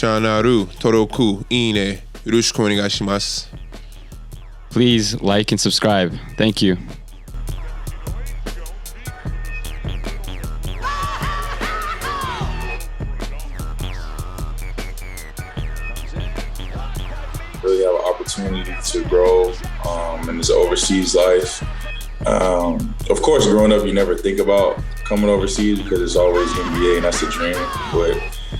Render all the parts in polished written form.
チャンネル登録いいねよろしくお願いします。 Please like and subscribe. Thank you. Really have an opportunity to grow in this overseas life. Of course, growing up, you never think about coming overseas because it's always NBA and that's the dream. But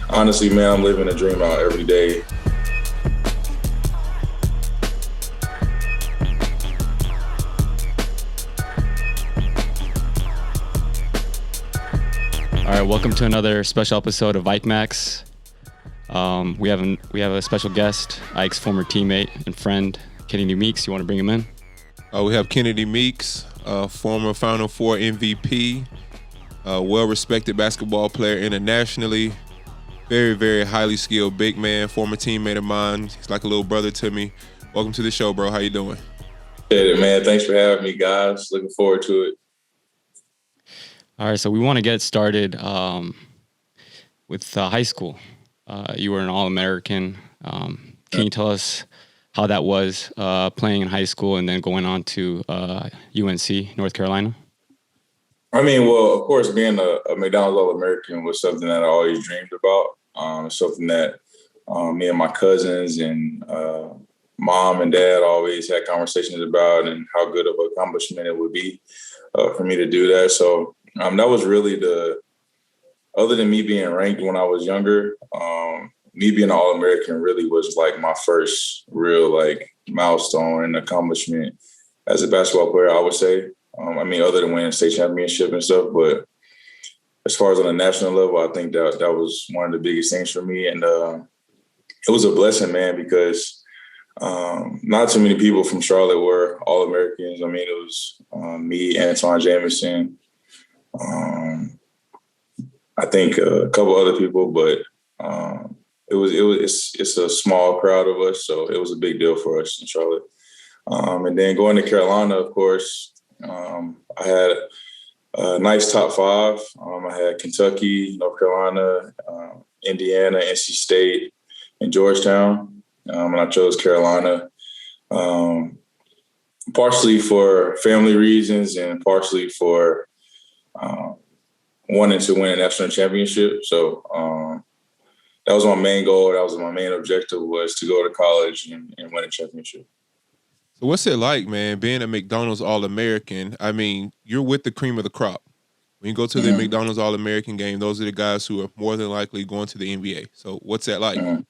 honestly, man, I'm living a dream out every day. All right, welcome to another special episode of IKEMAX. We have a special guest, Ike's former teammate and friend, Kenede'i Meeks. You want to bring him in? We have Kenede'i Meeks, former Final Four MVP, well-respected basketball player internationally, very, very highly skilled big man, former teammate of mine. He's like a little brother to me. Welcome to the show, bro. How you doing? Hey, man. Thanks for having me, guys. Looking forward to it. All right, so we want to get started with high school. You were an All American. Can you tell us how that was playing in high school and then going on to UNC, North Carolina? I mean, well, of course, being a McDonald's All American was something that I always dreamed about. Something that me and my cousins and mom and dad always had conversations about, and how good of an accomplishment it would be for me to do that. So that was really other than me being ranked when I was younger, me being an All-American really was like my first real like milestone and accomplishment as a basketball player, I would say. I mean, other than winning state championship and stuff, but as far as on a national level, I think that was one of the biggest things for me. And it was a blessing, man, because not too many people from Charlotte were All-Americans. I mean, it was me, Antoine Jamison, I think a couple other people, but it's a small crowd of us, so it was a big deal for us in Charlotte. And then going to Carolina, of course, I had a nice top five. I had Kentucky, North Carolina, Indiana, NC State, and Georgetown. And I chose Carolina, partially for family reasons and partially for wanting to win a national championship. So that was my main goal. That was my main objective, was to go to college and win a championship. So what's it like, man, being a McDonald's All American? I mean, you're with the cream of the crop. When you go to the McDonald's All American game, those are the guys who are more than likely going to the NBA. So what's that like? I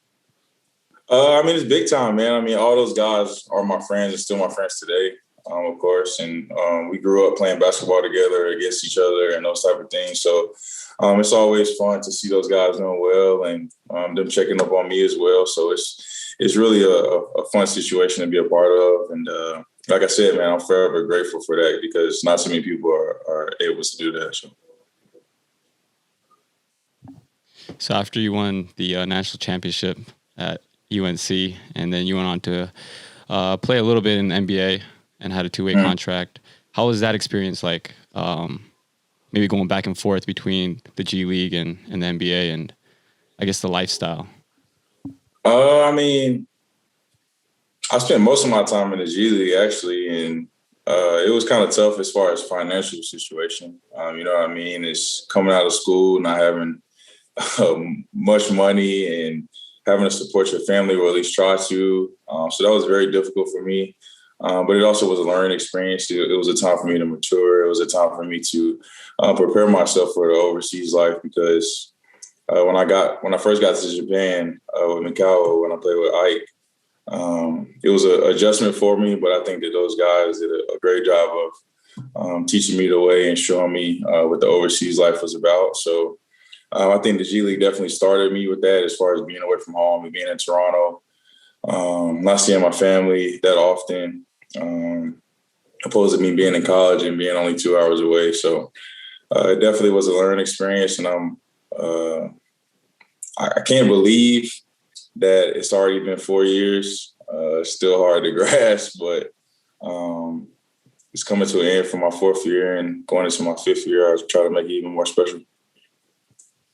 mean, it's big time, man. I mean, all those guys are my friends and still my friends today, of course. And we grew up playing basketball together against each other and those type of things. So it's always fun to see those guys doing well and them checking up on me as well. So it's really a fun situation to be a part of. And like I said, man, I'm forever grateful for that because not so many people are able to do that. So after you won the national championship at UNC, and then you went on to play a little bit in the NBA and had a two-way contract, how was that experience like? Maybe going back and forth between the GLeague and the NBA, and I guess the lifestyle. I mean, I spent most of my time in the GLeague actually, and it was kind of tough as far as financial situation. You know what I mean? It's coming out of school, not having much money, and having to support your family, or at least try to. So that was very difficult for me. But it also was a learning experience. It was a time for me to mature. It was a time for me to prepare myself for the overseas life, because when I first got to Japan with Mikao, when I played with Ike, it was an adjustment for me. But I think that those guys did a great job of teaching me the way and showing me what the overseas life was about. So I think the G League definitely started me with that, as far as being away from home and being in Toronto, not seeing my family that often. Opposed to me being in college and being only 2 hours away. So it definitely was a learning experience. And I can't believe that it's already been 4 years. It's still hard to grasp, but it's coming to an end for my fourth year, and going into my fifth year, I was trying to make it even more special.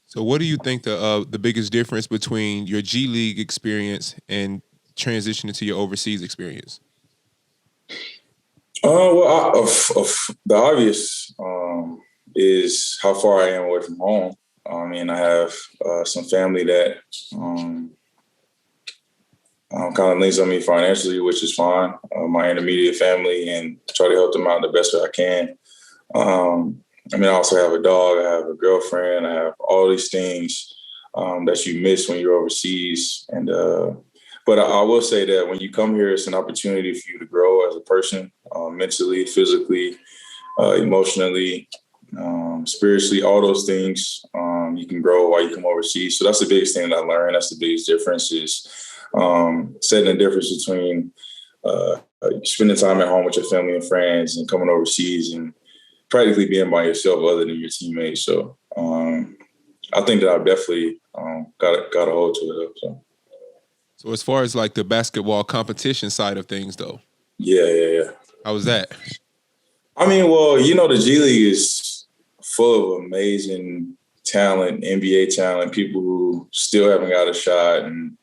So what do you think the biggest difference between your G League experience and transitioning to your overseas experience? The obvious is how far I am away from home. I mean, I have some family that kind of leans on me financially, which is fine. My intermediate family, and try to help them out the best way I can. I mean, I also have a dog, I have a girlfriend, I have all these things that you miss when you're overseas. And but I will say that when you come here, it's an opportunity for you to grow as a person, mentally, physically, emotionally, spiritually, all those things. You can grow while you come overseas. So that's the biggest thing that I learned. That's the biggest difference is setting the difference between spending time at home with your family and friends and coming overseas and practically being by yourself other than your teammates. So I think that I've definitely got a hold to it. So as far as like the basketball competition side of things, though. Yeah. How was that? I mean, well, you know, the G League is full of amazing talent, NBA talent, people who still haven't got a shot and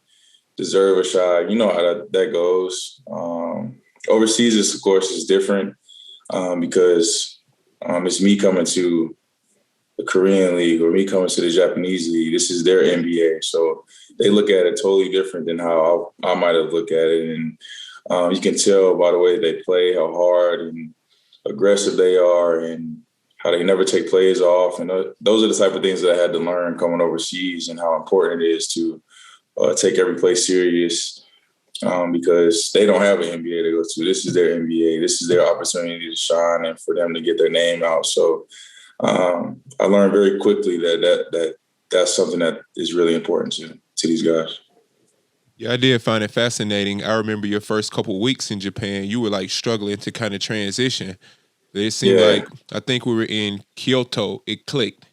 deserve a shot. You know how that goes. Overseas, of course, is different because it's me coming to the Korean league or me coming to the Japanese league. This is their NBA. So they look at it totally different than how I might have looked at it. And you can tell by the way they play, how hard and aggressive they are and how they never take plays off. And those are the type of things that I had to learn coming overseas and how important it is to take every play serious because they don't have an NBA to go to. This is their NBA. This is their opportunity to shine and for them to get their name out. So I learned very quickly that's something that is really important to these guys. Yeah, I did find it fascinating. I remember your first couple weeks in Japan, you were like struggling to kind of transition. It seemed like, I think we were in Kyoto, it clicked.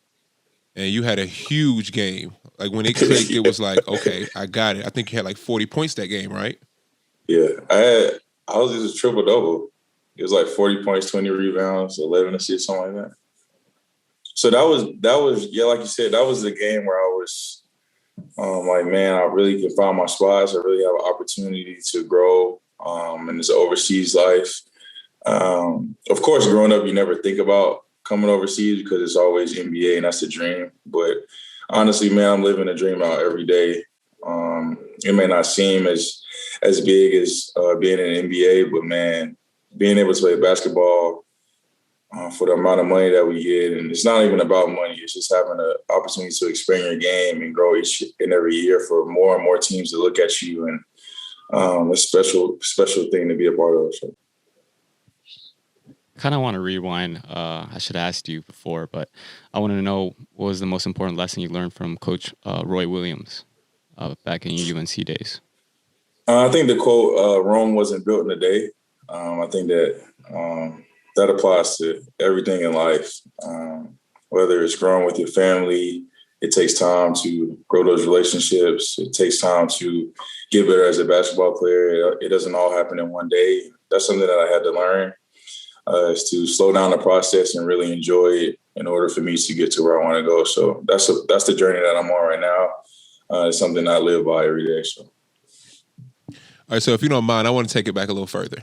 And you had a huge game. Like when it clicked, it was like, okay, I got it. I think you had like 40 points that game, right? Yeah, I was just a triple-double. It was like 40 points, 20 rebounds, 11 assists, something like that. So that was yeah, like you said, that was the game where I was like, man, I really can find my spots. I really have an opportunity to grow in this overseas life. Of course, growing up, you never think about coming overseas because it's always NBA and that's the dream. But honestly, man, I'm living a dream out every day. It may not seem as big as being in the NBA, but man, being able to play basketball for the amount of money that we get, and it's not even about money. It's just having an opportunity to expand your game and grow each and every year for more and more teams to look at you, and a special thing to be a part of. So. Kind of want to rewind. I should have asked you before, but I want to know what was the most important lesson you learned from Coach Roy Williams back in your UNC days? I think the quote, Rome wasn't built in a day. I think that applies to everything in life. Whether it's growing with your family, it takes time to grow those relationships. It takes time to get better as a basketball player. It doesn't all happen in one day. That's something that I had to learn. Is to slow down the process and really enjoy it in order for me to get to where I want to go. So that's the journey that I'm on right now. It's something I live by every day. So. All right, so if you don't mind, I want to take it back a little further.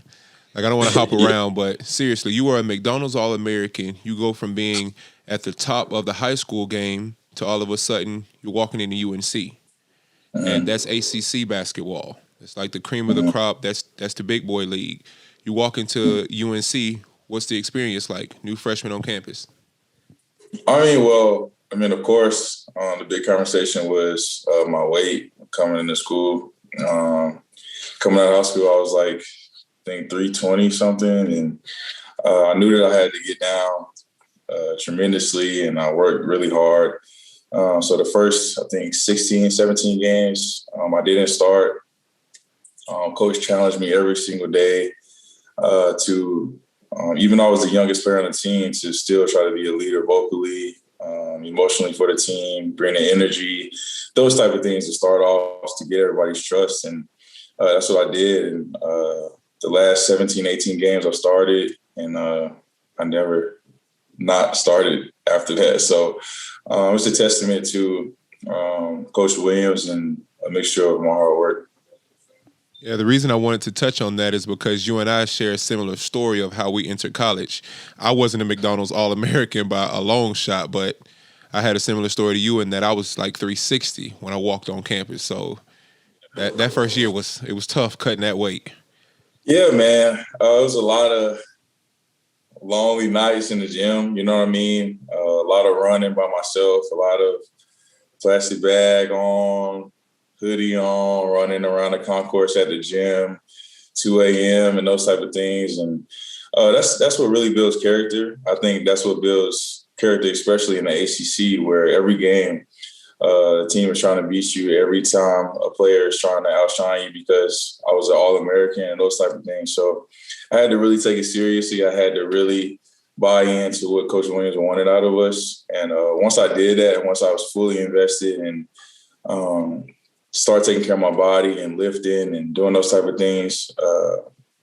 Like, I don't want to hop around, but seriously, you are a McDonald's All American. You go from being at the top of the high school game to all of a sudden you're walking into UNC. And that's ACC basketball. It's like the cream of the crop. That's the big boy league. You walk into UNC, what's the experience like? New freshman on campus. Of course, the big conversation was my weight coming into school. Coming out of high school, I was like, I think 320 something. And I knew that I had to get down tremendously, and I worked really hard. So the first, I think, 16, 17 games, I didn't start. Coach challenged me every single day to, even though I was the youngest player on the team, to still try to be a leader vocally, emotionally for the team, bring the energy, those type of things to start off to get everybody's trust. And that's what I did. And the last 17, 18 games I started, and I never not started after that. So it's a testament to Coach Williams and a mixture of my hard work. Yeah, the reason I wanted to touch on that is because you and I share a similar story of how we entered college. I wasn't a McDonald's All American by a long shot, but I had a similar story to you in that I was like 360 when I walked on campus. So that first year was tough cutting that weight. Yeah, man. It was a lot of lonely nights in the gym. You know what I mean? A lot of running by myself, a lot of plastic bag on, hoodie on, running around the concourse at the gym, 2 a.m. and those type of things. And that's what really builds character. I think that's what builds character, especially in the ACC, where every game the team is trying to beat you. Every time a player is trying to outshine you because I was an All-American and those type of things. So I had to really take it seriously. I had to really buy into what Coach Williams wanted out of us. And once I did that, and once I was fully invested and start taking care of my body and lifting and doing those type of things,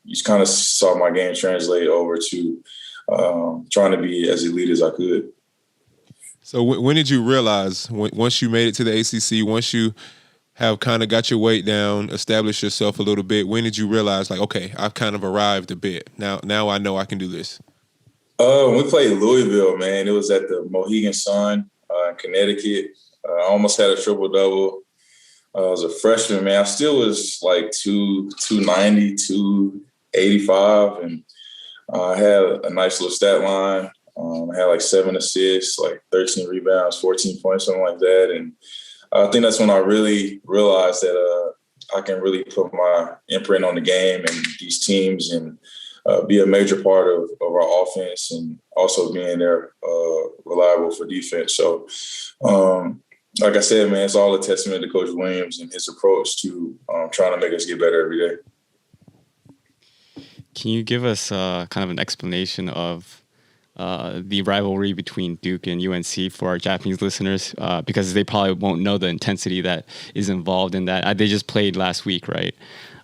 you just kind of saw my game translate over to trying to be as elite as I could. So when did you realize, once you made it to the ACC, once you have kind of got your weight down, established yourself a little bit, when did you realize, like, okay, I've kind of arrived a bit. Now I know I can do this? When we played Louisville, man, it was at the Mohegan Sun in Connecticut. I almost had a triple-double. I was a freshman, man. I still was like 290, 285, and I had a nice little stat line. I had like 7 assists, like 13 rebounds, 14 points, something like that. And I think that's when I really realized that I can really put my imprint on the game and these teams and be a major part of our offense and also being there reliable for defense. So, like I said, man, it's all a testament to Coach Williams and his approach to trying to make us get better every day. Can you give us kind of an explanation of the rivalry between Duke and UNC for our Japanese listeners? Because they probably won't know the intensity that is involved in that. They just played last week, right?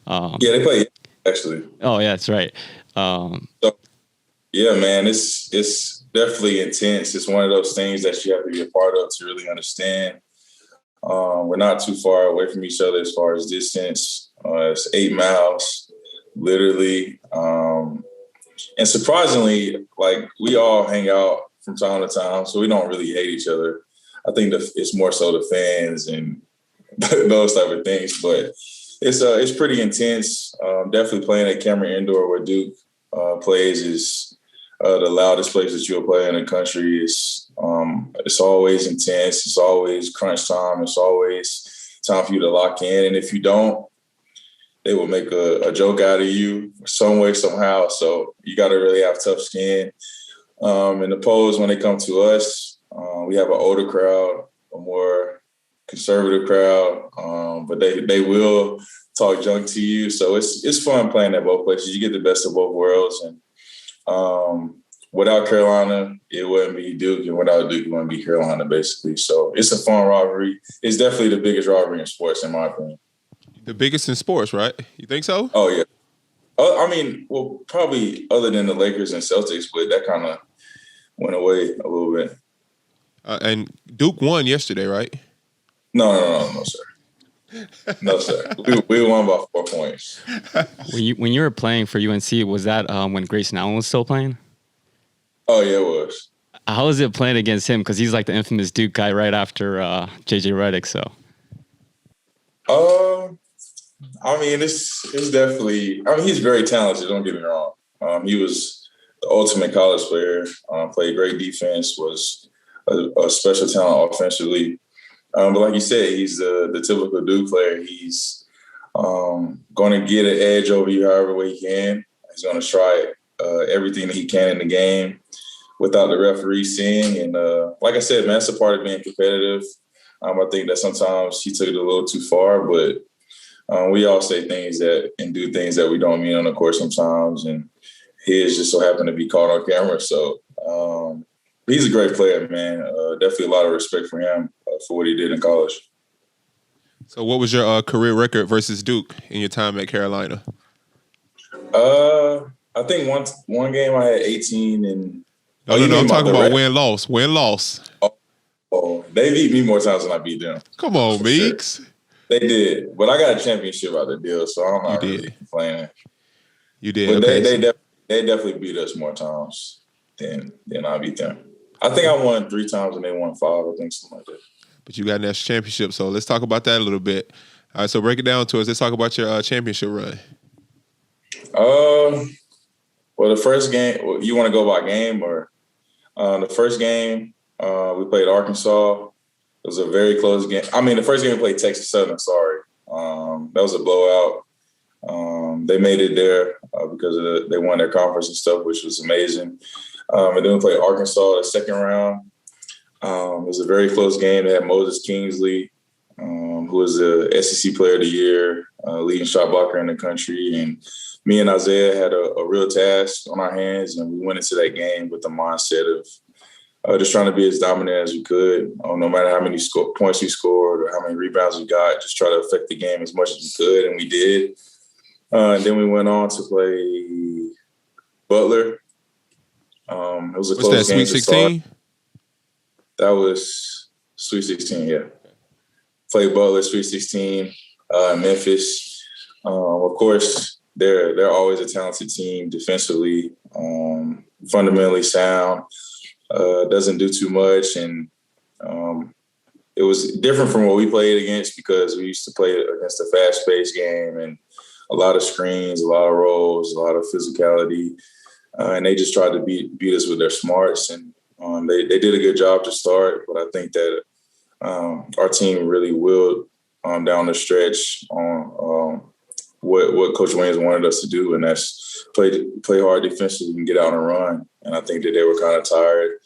Yeah, they played, actually. Oh, yeah, that's right. So, yeah, man, it's definitely intense. It's one of those things that you have to be a part of to really understand. We're not too far away from each other as far as distance. It's 8 miles, literally. And surprisingly, like, we all hang out from time to time, so we don't really hate each other. I think it's more so the fans and those type of things. But it's pretty intense. Definitely playing at Cameron Indoor where Duke plays is the loudest place that you'll play in the country. It's always intense. It's always crunch time. It's always time for you to lock in. And if you don't, they will make a joke out of you some way, somehow. So you got to really have tough skin. And the Poles, when they come to us, we have an older crowd, a more conservative crowd, but they will talk junk to you. So it's fun playing at both places. You get the best of both worlds. And without Carolina, it wouldn't be Duke, and without Duke, it wouldn't be Carolina, basically. So it's a fun rivalry. It's definitely the biggest rivalry in sports, in my opinion. The biggest in sports, right? You think so? Oh, yeah. I mean, well, probably other than the Lakers and Celtics, but that kind of went away a little bit. And Duke won yesterday, right? No, sir. No, sir. We won by 4 points. When you were playing for UNC, was that when Grayson Allen was still playing? Oh, yeah, it was. How was it playing against him? Because he's like the infamous Duke guy right after JJ Redick, so. I mean, it's definitely. I mean, he's very talented. Don't get me wrong. He was the ultimate college player. Played great defense. Was a special talent offensively. But like you said, he's the typical Duke player. He's going to get an edge over you however way he can. He's going to try everything that he can in the game without the referee seeing. And like I said, man, that's a part of being competitive. I think that sometimes he took it a little too far, but we all say things and do things that we don't mean on the court sometimes. And his just so happened to be caught on camera. So he's a great player, man. Definitely a lot of respect for him for what he did in college. So what was your career record versus Duke in your time at Carolina? I think one game I had 18 and No, you mean I'm my talking about direct- win-loss. Win-loss. Oh, they beat me more times than I beat them. Come on, For sure. Meeks. They did, but I got a championship out of the deal, so I'm not You really did. complaining. You did. But Okay. they definitely beat us more times than I beat them. I think I won 3 times and they won 5. I think something like that. But you got a national championship, so let's talk about that a little bit. All right, so break it down to us. Let's talk about your championship run. Well, the first game, you want to go by game or the first game we played Arkansas. It was a very close game. I mean, the first game we played Texas Southern. Sorry, that was a blowout. They made it there because they won their conference and stuff, which was amazing. And then we played Arkansas the second round. It was a very close game. They had Moses Kingsley, who was the SEC Player of the Year, leading shot blocker in the country. And me and Isaiah had a real task on our hands, and we went into that game with the mindset of just trying to be as dominant as we could, no matter how many points we scored or how many rebounds we got, just try to affect the game as much as we could, and we did. And then we went on to play Butler. It was a What's close that, game. Sweet 16? That was Sweet 16, yeah. Played Butler, Sweet 16, Memphis. Of course, they're always a talented team defensively, fundamentally sound, doesn't do too much. And it was different from what we played against because we used to play against a fast-paced game and a lot of screens, a lot of rolls, a lot of physicality. And they just tried to beat us with their smarts. And they did a good job to start, but I think that our team really willed down the stretch on what Coach Williams wanted us to do, and that's play hard defensively and get out and run. And I think that they were kind of tired.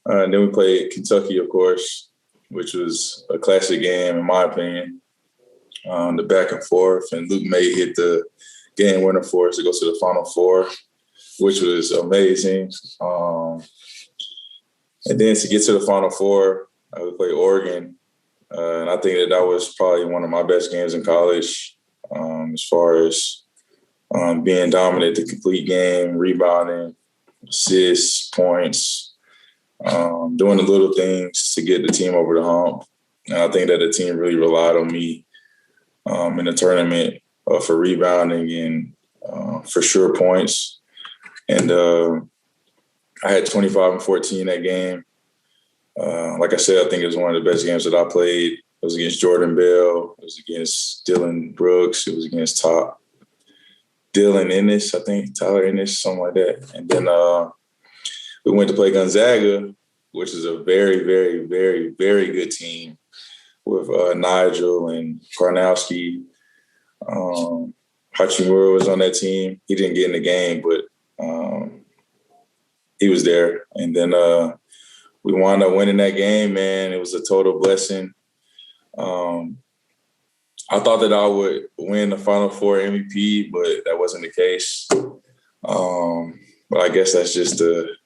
And then we played Kentucky, of course, which was a classic game, in my opinion. The back and forth, and Luke May hit the game winner for us to go to the Final Four, which was amazing. And then to get to the Final Four, we played Oregon. And I think that was probably one of my best games in college as far as being dominant, the complete game, rebounding, assists, points, doing the little things to get the team over the hump. And I think that the team really relied on me in the tournament for rebounding and for sure points. And I had 25 and 14 that game. Like I said, I think it was one of the best games that I played. It was against Jordan Bell. It was against Dylan Brooks. It was against Dylan Ennis, I think, Tyler Ennis, something like that. And then we went to play Gonzaga, which is a very, very, very, very good team with Nigel and Karnowski. Hachimura was on that team. He didn't get in the game, but he was there. And then we wound up winning that game, man. It was a total blessing. I thought that I would win the Final Four MVP, but that wasn't the case. But I guess that's just the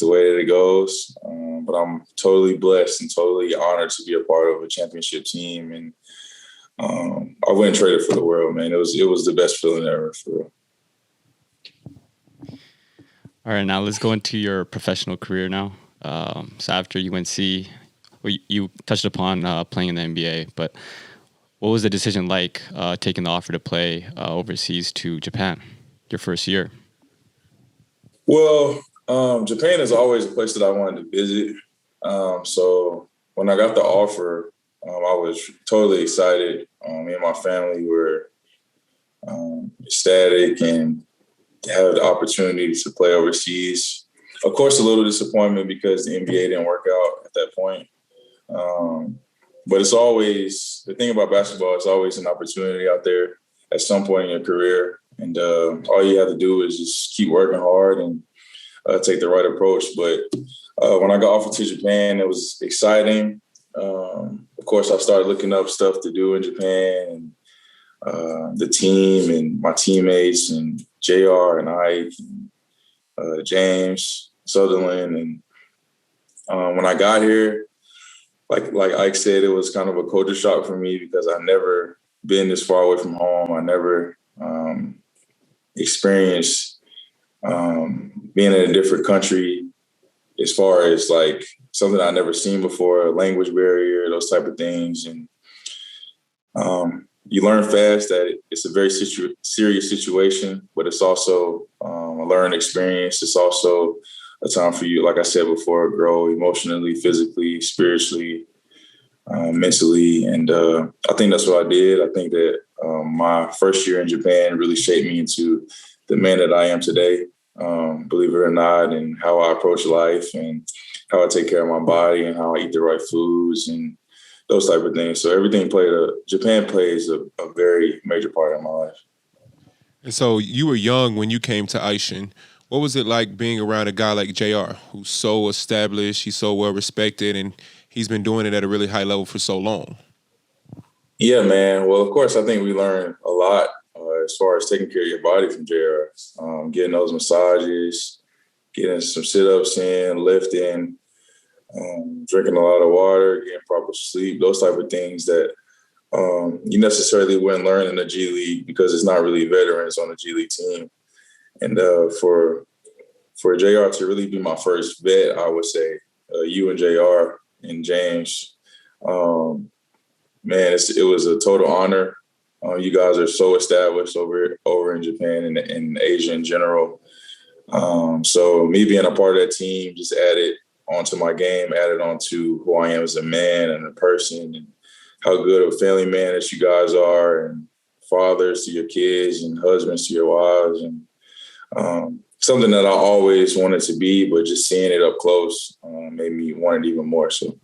way that it goes. But I'm totally blessed and totally honored to be a part of a championship team. And I wouldn't trade it for the world, man. It was the best feeling ever, for real. All right, now let's go into your professional career now. So after UNC, you touched upon playing in the NBA, but what was the decision like taking the offer to play overseas to Japan, your first year? Well, Japan is always a place that I wanted to visit. So when I got the offer, I was totally excited. Me and my family were ecstatic and to have the opportunity to play overseas. Of course, a little disappointment because the NBA didn't work out at that point. But it's always, the thing about basketball, it's always an opportunity out there at some point in your career. And all you have to do is just keep working hard and take the right approach. But when I got offered to Japan, it was exciting. Of course, I started looking up stuff to do in Japan and the team and my teammates and JR and Ike and James Sutherland. And when I got here, like Ike said, it was kind of a culture shock for me because I've never been this far away from home. I never experienced being in a different country as far as like something I never seen before, a language barrier, those type of things. And you learn fast that it's a very serious situation, but it's also a learned experience. It's also a time for you, like I said before, grow emotionally, physically, spiritually, mentally. And I think that's what I did. I think that my first year in Japan really shaped me into the man that I am today, believe it or not, and how I approach life and how I take care of my body and how I eat the right foods and those type of things. So everything Japan plays a very major part of my life. And so you were young when you came to Aishin. What was it like being around a guy like JR, who's so established, he's so well respected, and he's been doing it at a really high level for so long? Yeah, man. Well, of course, I think we learned a lot as far as taking care of your body from JR, getting those massages, getting some sit-ups in, lifting, drinking a lot of water, getting proper sleep, those type of things that you necessarily wouldn't learn in the G League because it's not really veterans on the G League team. And for JR to really be my first vet, I would say, you and JR and James, man, it was a total honor. You guys are so established over in Japan and in Asia in general. So me being a part of that team just added onto my game, added onto who I am as a man and a person, and how good of a family man that you guys are, and fathers to your kids and husbands to your wives, and something that I always wanted to be, but just seeing it up close made me want it even more. So.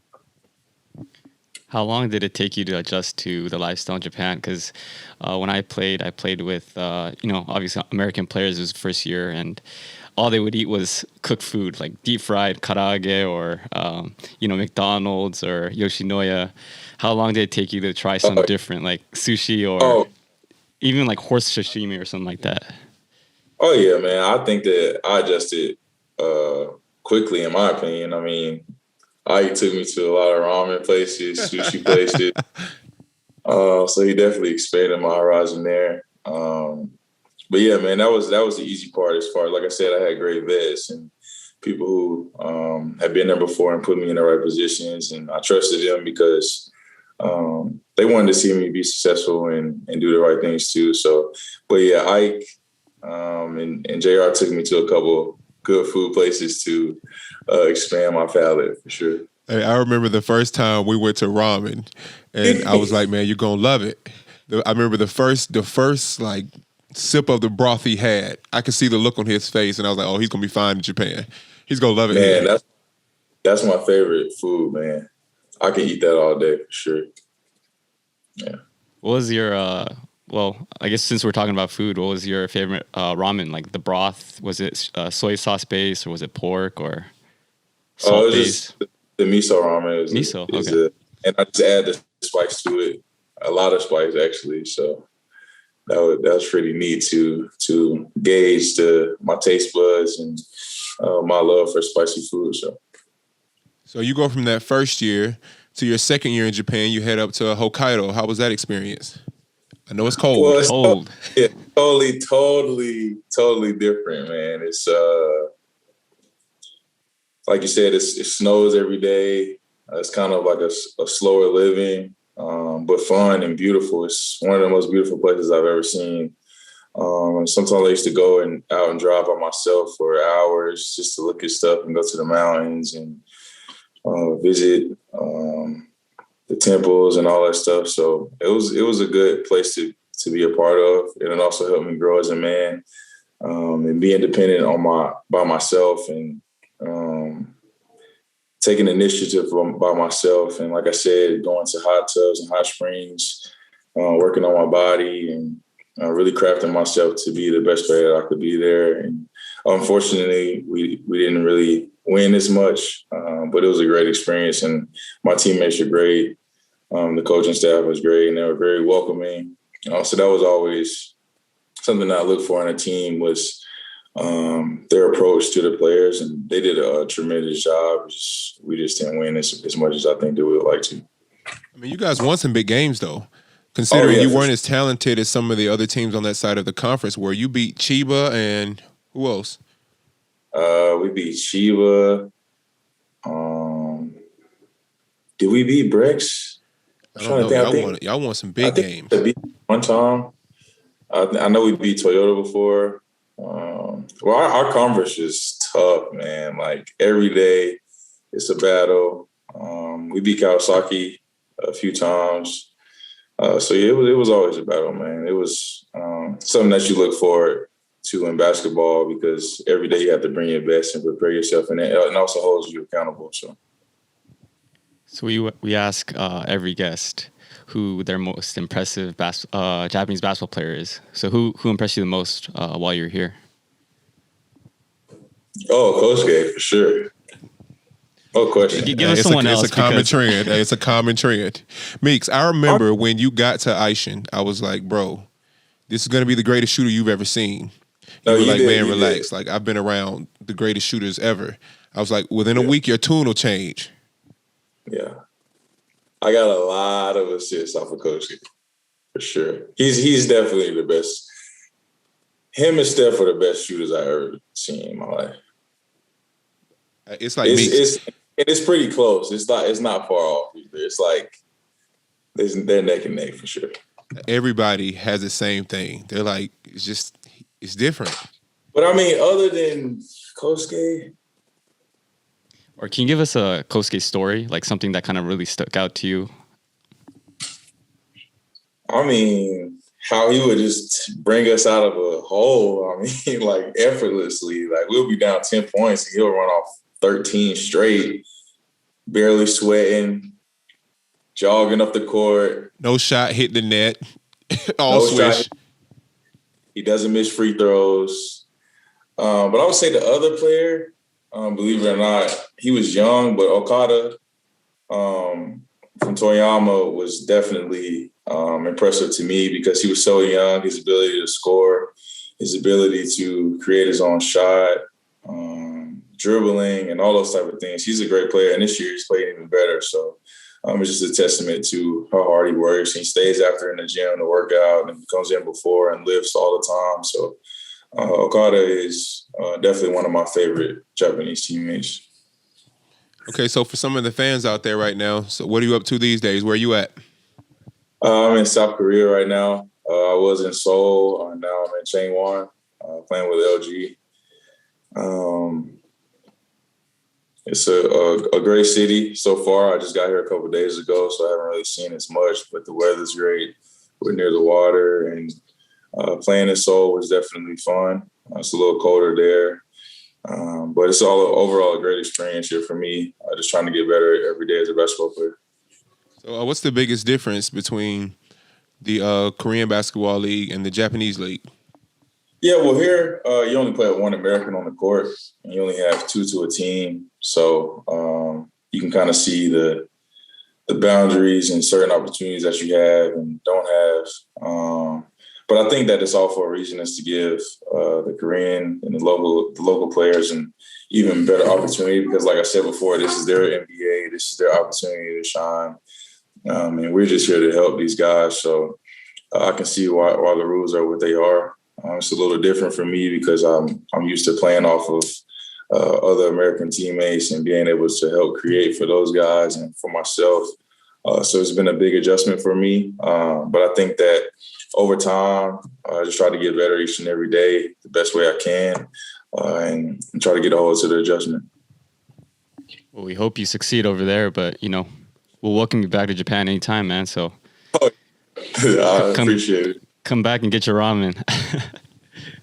How long did it take you to adjust to the lifestyle in Japan? Because when I played with, obviously American players. It was the first year, and all they would eat was cooked food, like deep fried karaage or, McDonald's or Yoshinoya. How long did it take you to try something different, like sushi or even like horse sashimi or something like that? Oh, yeah, man. I think that I adjusted quickly, in my opinion. I mean, Ike took me to a lot of ramen places, sushi places. So he definitely expanded my horizon there. But yeah, man, that was the easy part. As far as, like I said, I had great vets and people who had been there before and put me in the right positions, and I trusted them because they wanted to see me be successful and do the right things too. So, but yeah, Ike and JR took me to a couple good food places to expand my palate for sure. Hey, I remember the first time we went to ramen, and I was like, "Man, you're gonna love it." I remember the first like sip of the broth he had. I could see the look on his face, and I was like, "Oh, he's gonna be fine in Japan. He's gonna love it." Man, that's my favorite food, man. I can eat that all day for sure. Yeah. What was your I guess since we're talking about food, what was your favorite ramen? Like the broth, was it soy sauce based or was it pork or salt based? The miso ramen. Okay. And I just add the spice to it, a lot of spice actually. So that was pretty neat to gauge my taste buds and my love for spicy food. So you go from that first year to your second year in Japan. You head up to Hokkaido. How was that experience? I know it's cold. Well, it's cold. Yeah, totally different, man. It's like you said, it snows every day. It's kind of like a slower living, but fun and beautiful. It's one of the most beautiful places I've ever seen. Sometimes I used to go out and drive by myself for hours just to look at stuff and go to the mountains and visit the temples and all that stuff. So it was a good place to be a part of. And it also helped me grow as a man and be independent by myself and taking initiative by myself. And like I said, going to hot tubs and hot springs, working on my body and really crafting myself to be the best player that I could be there. And unfortunately, we didn't really win as much, but it was a great experience. And my teammates are great. The coaching staff was great, and they were very welcoming. So that was always something that I looked for in a team was their approach to the players, and they did a tremendous job. We just didn't win as much as I think they would like to. I mean, you guys won some big games, though. Considering you weren't as talented as some of the other teams on that side of the conference, where you beat Chiba and who else? We beat Chiba, Did we beat Brex? I don't know. Y'all won some big games. One time. I know we beat Toyota before. Well, our conference is tough, man. Like every day, it's a battle. We beat Kawasaki a few times. So yeah, it was always a battle, man. It was something that you look forward to in basketball because every day you have to bring your best and prepare yourself, and it also holds you accountable. So we ask every guest who their most impressive Japanese basketball player is. So who impressed you the most while you're here? Oh, Coastgate, for sure. No question. Give us someone else. It's a common trend. It's a common trend. Meeks, I remember when you got to Aishin, I was like, bro, this is going to be the greatest shooter you've ever seen. You were like, man, relax. Like, I've been around the greatest shooters ever. I was like, within a week, your tune will change. Yeah. I got a lot of assists off of Coach, for sure. He's definitely the best. Him and Steph are the best shooters I ever seen in my life. It's like it's pretty close. It's not far off either. It's like they're neck and neck for sure. Everybody has the same thing. They're like, it's different. But I mean, other than Coastgate. Or can you give us a Coastgate story, like something that kind of really stuck out to you? I mean, how he would just bring us out of a hole. I mean, like effortlessly. Like we'll be down 10 points and he'll run off 13 straight, barely sweating, jogging up the court. No shot hit the net. All swish. He doesn't miss free throws. But I would say the other player, believe it or not, he was young, but Okada from Toyama was definitely impressive to me because he was so young. His ability to score, his ability to create his own shot, dribbling, and all those type of things. He's a great player, and this year he's played even better. So it's just a testament to how hard he works. He stays after in the gym to work out and comes in before and lifts all the time. So Okada is definitely one of my favorite Japanese teammates. Okay, so for some of the fans out there right now, so what are you up to these days? Where are you at? I'm in South Korea right now. I was in Seoul. Now I'm in Changwon, playing with LG. It's a great city so far. I just got here a couple of days ago, so I haven't really seen as much, but the weather's great. We're near the water, and playing in Seoul was definitely fun. It's a little colder there. But it's overall a great experience here for me. Just trying to get better every day as a basketball player. So what's the biggest difference between the Korean Basketball League and the Japanese League? Yeah, well, here you only play with one American on the court, and you only have two to a team. So you can kind of see the boundaries and certain opportunities that you have and don't have. But I think that it's all for a reason, is to give the Korean and the local players an even better opportunity because, like I said before, this is their NBA. This is their opportunity to shine. And we're just here to help these guys. So I can see why the rules are what they are. It's a little different for me because I'm used to playing off of other American teammates and being able to help create for those guys and for myself. So it's been a big adjustment for me. But I think that over time, I just try to get better each and every day the best way I can and try to get a hold to the adjustment. Well, we hope you succeed over there, but, we'll welcome you back to Japan anytime, man. So I appreciate it. Come back and get your ramen.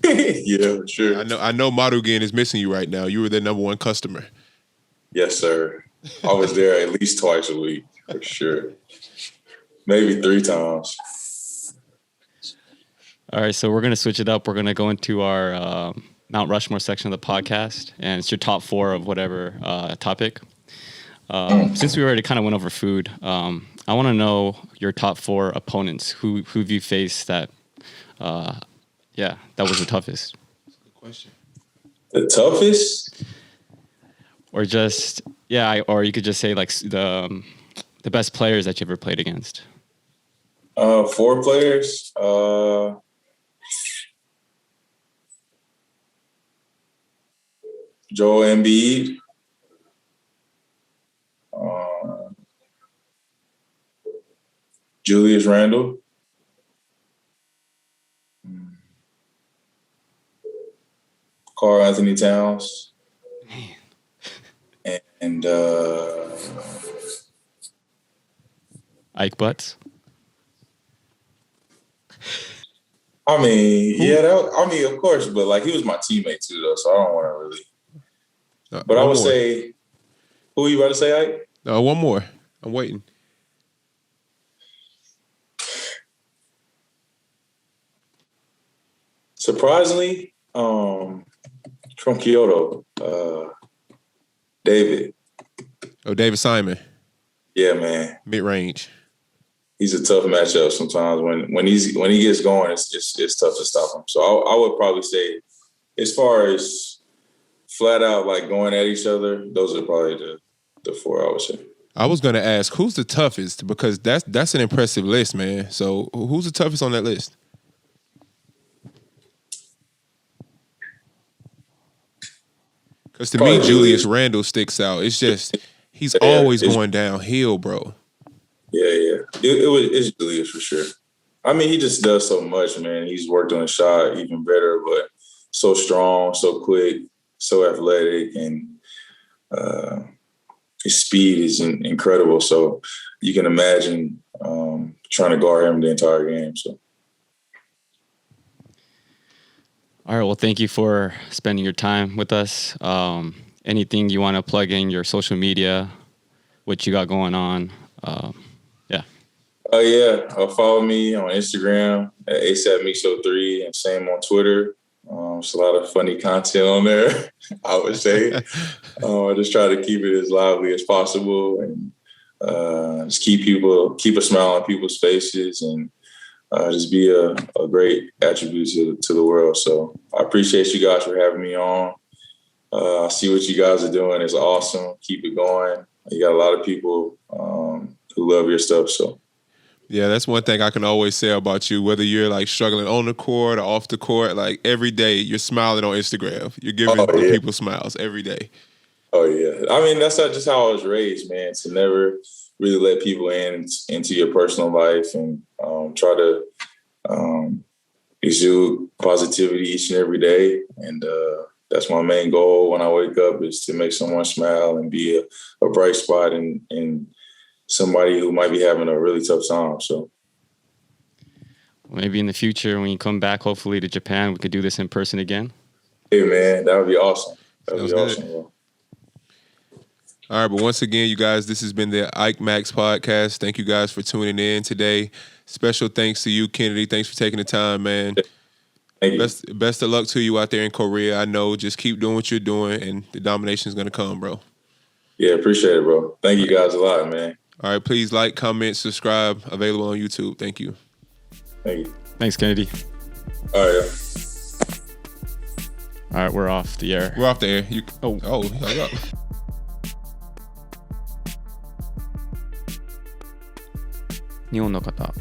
Yeah, sure. I know Marugen is missing you right now. You were their number one customer. Yes, sir. I was there at least twice a week, for sure. Maybe 3 times. All right, so we're going to switch it up. We're going to go into our Mount Rushmore section of the podcast, and it's your top 4 of whatever topic. Since we already kind of went over food, I want to know your top 4 opponents. Who've you faced that, that was the toughest? That's a good question. The toughest? Or just, or you could just say like the best players that you ever played against. 4 players? Joel Embiid. Julius Randle. Karl Anthony Towns. And Ike Butts. I mean, of course, but like he was my teammate too, though, so I don't want to really. But I would say, who are you about to say, Ike? One more. I'm waiting. Surprisingly, from Kyoto, David. Oh, David Simon. Yeah, man. Mid-range. He's a tough matchup sometimes. When he gets going, it's tough to stop him. So I would probably say, as far as flat out like going at each other, those are probably the four I would say. I was gonna ask who's the toughest because that's an impressive list, man. So who's the toughest on that list? Because to me, Julius Randle sticks out. It's just he's always going downhill, bro. Yeah. It's Julius for sure. I mean, he just does so much, man. He's worked on his shot even better, but so strong, so quick, so athletic, and his speed is incredible. So you can imagine trying to guard him the entire game. So. All right. Well, thank you for spending your time with us. Anything you want to plug in your social media, what you got going on? Yeah. Oh, yeah. Follow me on Instagram at ASAPMeeks03 and same on Twitter. There's a lot of funny content on there, I would say. I just try to keep it as lively as possible and just keep a smile on people's faces and just be a great attribute to the world. So I appreciate you guys for having me on. I see what you guys are doing. It's awesome. Keep it going. You got a lot of people who love your stuff. So. Yeah, that's one thing I can always say about you, whether you're like struggling on the court or off the court, like every day you're smiling on Instagram. You're giving people smiles every day. Oh, yeah. I mean, that's not just how I was raised, man, to never really let people into your personal life and try to exude positivity each and every day. And that's my main goal when I wake up is to make someone smile and be a bright spot in somebody who might be having a really tough time. So maybe in the future when you come back, hopefully to Japan, we could do this in person again. Hey, man, that would be awesome. That would be awesome, bro. All right, but once again, you guys, this has been the IKEMAX podcast. Thank you guys for tuning in today. Special thanks to you, Kennedy. Thanks for taking the time, man. Thank you. Best of luck to you out there in Korea. I know, just keep doing what you're doing, and the domination is going to come, bro. Yeah, appreciate it, bro. Thank you guys a lot, man. All right, please like, comment, subscribe. Available on YouTube. Thank you. Thank you. Thanks, Kennedy. All right, yeah. All right, we're off the air. We're off the air. Hang up. 日本の方、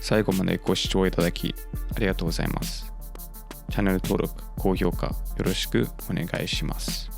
最後までご視聴いただきありがとうございます。チャンネル登録、高評価よろしくお願いします。